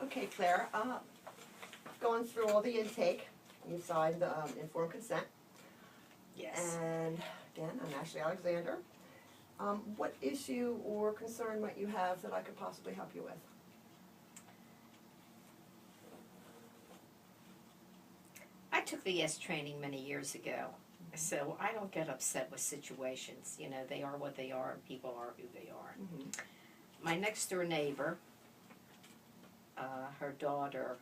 Okay, Claire, going through all the intake, you signed the informed consent. Yes. And again, I'm Ashley Alexander. What issue or concern might you have that I could possibly help you with? I took the YES training many years ago, so I don't get upset with situations. You know, they are what they are, and people are who they are. Mm-hmm. My next door neighbor, her daughter,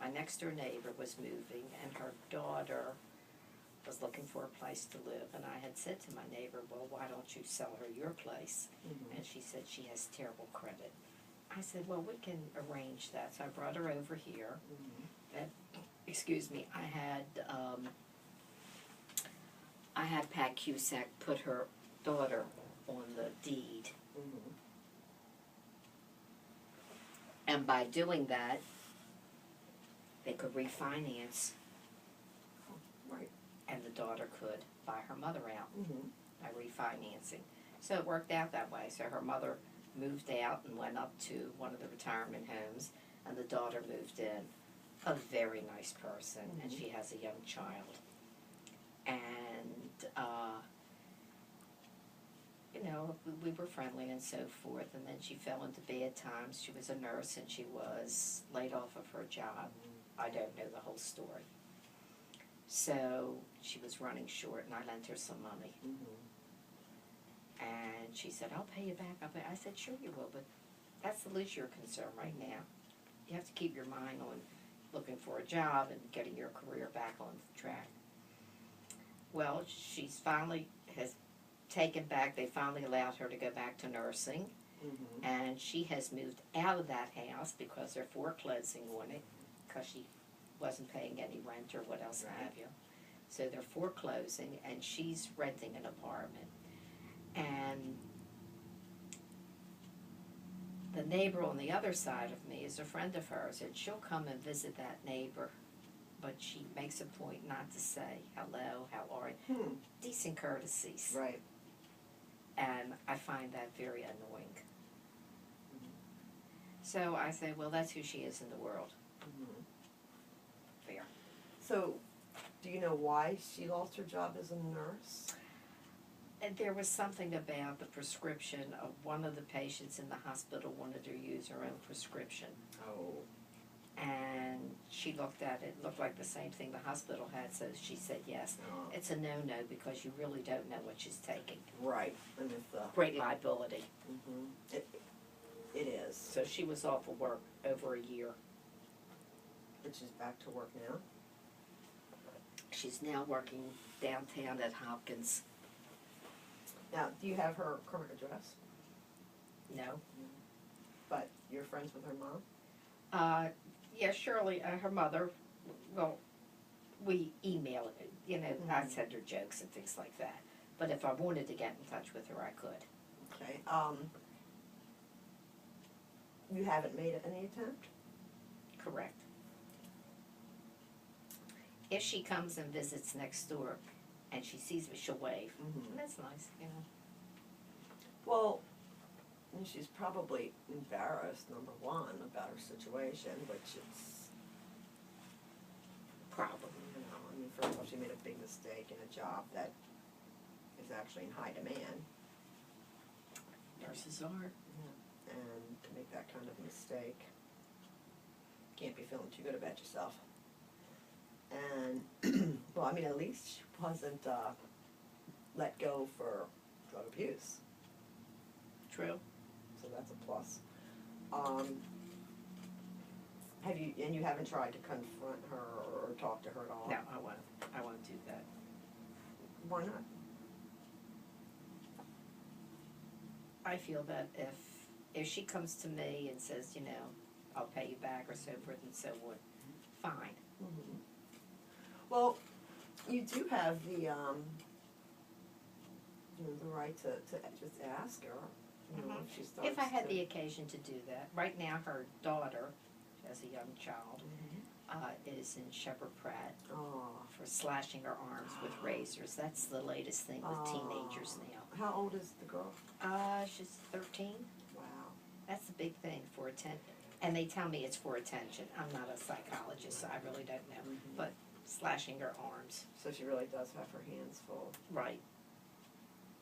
my next door neighbor was moving, and her daughter was looking for a place to live. And I had said to my neighbor, well, why don't you sell her your place? Mm-hmm. And she said she has terrible credit. I said, well, we can arrange that. So I brought her over here. Mm-hmm. Excuse me, I had Pat Cusack put her daughter on the deed. Mm-hmm. And by doing that, they could refinance, Right. and the daughter could buy her mother out Mm-hmm. by refinancing. So it worked out that way. So her mother moved out and went up to one of the retirement homes, and the daughter moved in. A very nice person, and she has a young child. And, you know, we were friendly and so forth, and then she fell into bad times. She was a nurse, and she was laid off of her job. I don't know the whole story. So she was running short, and I lent her some money. Mm-hmm. And she said, I'll pay you back. I said, sure you will, but that's the least your concern right now. You have to keep your mind on looking for a job and getting your career back on track. Well, she's finally has taken back, they finally allowed her to go back to nursing, Mm-hmm. and she has moved out of that house because they're foreclosing on it, because she wasn't paying any rent or what else have you. So they're foreclosing, and she's renting an apartment. And the neighbor on the other side of me is a friend of hers, and she'll come and visit that neighbor, but she makes a point not to say hello, how are you, Hmm. decent courtesies. Right. And I find that very annoying. Mm-hmm. So I say, well, that's who she is in the world. Mm-hmm. Fair. So, do you know why she lost her job as a nurse? And there was something about the prescription of one of the patients in the hospital wanted to use her own prescription. Oh. And she looked at it, looked like the same thing the hospital had, so she said yes. Oh. It's a no-no because you really don't know what she's taking. Right. And if the. Great liability. Mm-hmm. It is. So she was off of work over a year. But she's back to work now. She's now working downtown at Hopkins. Now, do you have her current address? No. But you're friends with her mom? Yeah, Shirley, her mother, well, we email it, you know, I send her jokes and things like that. But if I wanted to get in touch with her, I could. Okay. You haven't made any attempt? Correct. If she comes and visits next door and she sees me, she'll wave. Mm-hmm. That's nice, you know. Well, and she's probably embarrassed, number one, about her situation, which is, Probably. you know, I mean, first of all, she made a big mistake in a job that is actually in high demand. Nurses are. And to make that kind of mistake, can't be feeling too good about yourself. And, well, I mean, at least she wasn't let go for drug abuse. True. So that's a plus. Have you, and you haven't tried to confront her or talk to her at all? No, I won't do that. Why not? I feel that if she comes to me and says, you know, I'll pay you back or so forth and so on, fine. Mm-hmm. Well, you do have the, you know, the right to just ask her, you know, if she starts If I had to, the occasion to do that. Right now, her daughter, she has a young child, is in Shepherd Pratt Oh. for slashing her arms with razors. That's the latest thing with teenagers now. How old is the girl? She's 13. Wow. That's the big thing, for attention. And they tell me it's for attention. I'm not a psychologist, so I really don't know. Mhm. But slashing her arms. So she really does have her hands full. Right.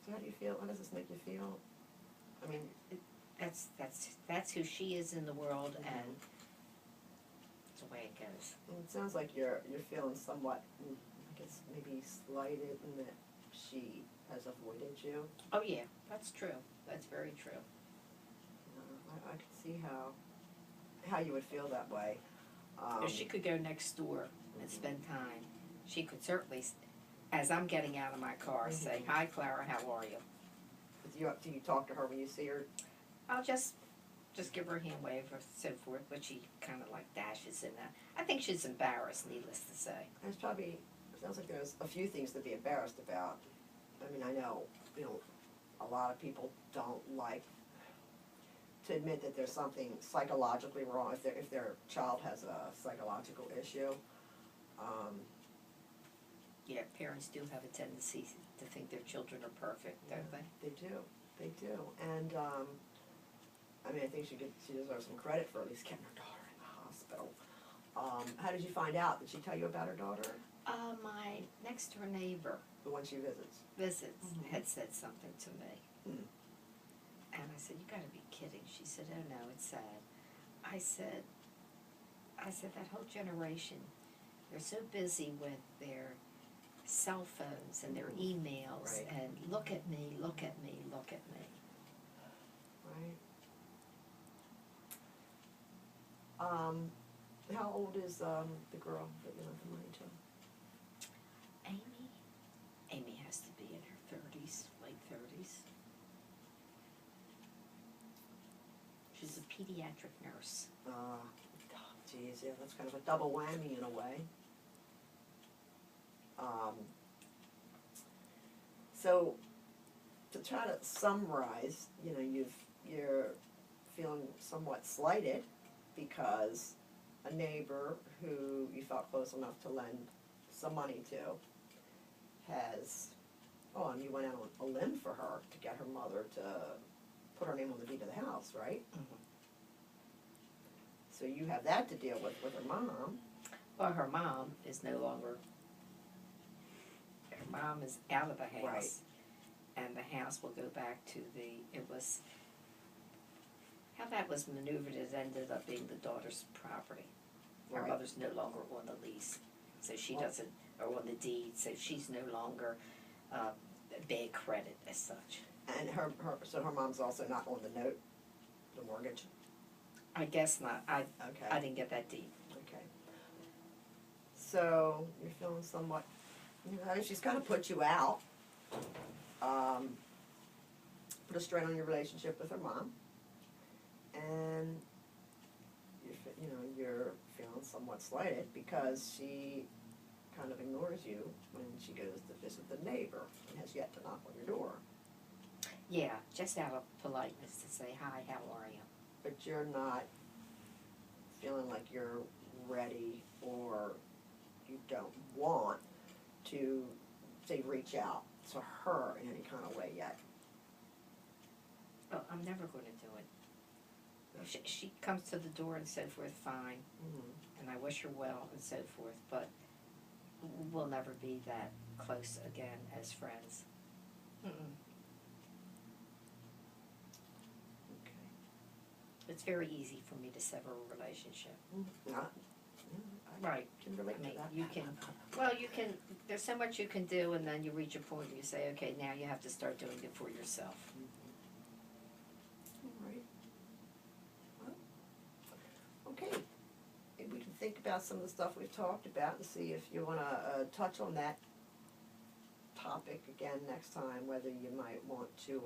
So how do you feel? How does this make you feel? I mean, That's who she is in the world, and it's the way it goes. it sounds like you're feeling somewhat, I guess, maybe slighted in that she has avoided you. Oh yeah, that's true. That's very true. I can see how you would feel that way. If she could go next door and spend time, she could certainly, as I'm getting out of my car, say, "Hi, Clara, how are you?" Do you talk to her when you see her? I'll just give her a hand wave or so forth, but she kind of like dashes in that. I think she's embarrassed, needless to say. It sounds like there's a few things to be embarrassed about. I mean, I know, a lot of people don't like to admit that there's something psychologically wrong, if their child has a psychological issue. Yeah, parents do have a tendency to think their children are perfect, don't they? They do, and, I mean, I think she deserves some credit for at least getting her daughter in the hospital. How did you find out? Did she tell you about her daughter? My next door neighbor The one she visits? had said something to me. Hmm. And I said, "You gotta be kidding." She said, "Oh no, it's sad." I said, that whole generation, they're so busy with their cell phones and their emails Right. and look at me, look at me, look at me. Right. How old is the girl that you lent the money to? Amy has to be in her 30s, late 30s. She's a pediatric nurse. Geez, yeah, that's kind of a double whammy in a way. So, to try to summarize, you're feeling somewhat slighted because a neighbor who you felt close enough to lend some money to and you went out on a limb for her to get her mother to put her name on the deed of the house, right? Mm-hmm. So you have that to deal with her mom. Well, her mom is no longer, her mom is out of the house. Right. And the house will go back to how that was maneuvered, it ended up being the daughter's property. Her Right. mother's no longer on the lease, so she Well- doesn't, or on the deed, so she's no longer bad credit as such. And her mom's also not on the note, the mortgage? I guess not, I Okay, didn't get that deed. okay. So, you're feeling somewhat, she's kind of put you out. Put a strain on your relationship with her mom. And you're feeling somewhat slighted because she kind of ignores you when she goes to visit the neighbor and has yet to knock on your door. Yeah, just out of politeness to say, "Hi, how are you?" But you're not feeling like you're ready or you don't want to, say, reach out to her in any kind of way yet. Oh, I'm never going to do it. She comes to the door and so forth, fine, Mm-hmm. and I wish her well and so forth, but we'll never be that close again as friends. Mm-mm. Okay. It's very easy for me to sever a relationship. I Right. can relate I mean, to that. you can, there's so much you can do, and then you reach a point where you say, okay, now you have to start doing it for yourself. All right. Well, okay. Maybe we can think about some of the stuff we've talked about and see if you want to touch on that topic again next time, whether you might want to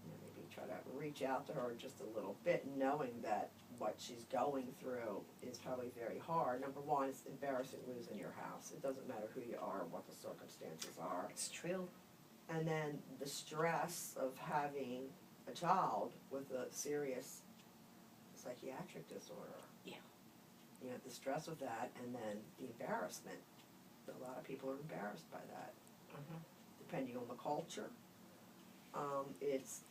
maybe try to reach out to her just a little bit, knowing that what she's going through is probably very hard. Number one, it's embarrassing losing your house. It doesn't matter who you are, what the circumstances are. It's true. And then the stress of having a child with a serious psychiatric disorder. Yeah. The stress of that, and then the embarrassment. A lot of people are embarrassed by that, Mm-hmm. depending on the culture. It's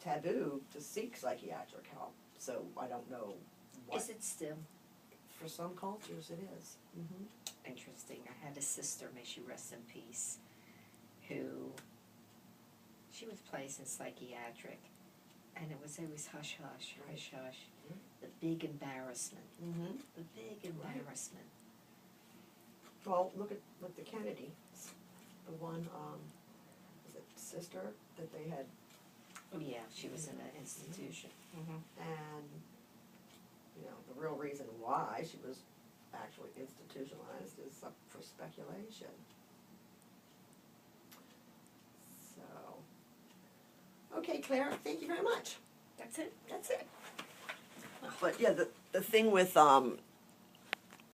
taboo to seek psychiatric help, so I don't know what. Is it still? For some cultures, it is. Mm-hmm. Interesting. I had a sister, may she rest in peace, who, she was placed in psychiatric, and it was always hush hush, hush hush. Mhm. The big embarrassment. Mm-hmm. The big embarrassment. Well, look at the Kennedys, the one, was it sister that they had, Oh yeah, she was in an institution. Mm-hmm. and, you know, the real reason why she was actually institutionalized is up for speculation. So, okay, Clara, thank you very much. That's it. That's it. But yeah, the thing with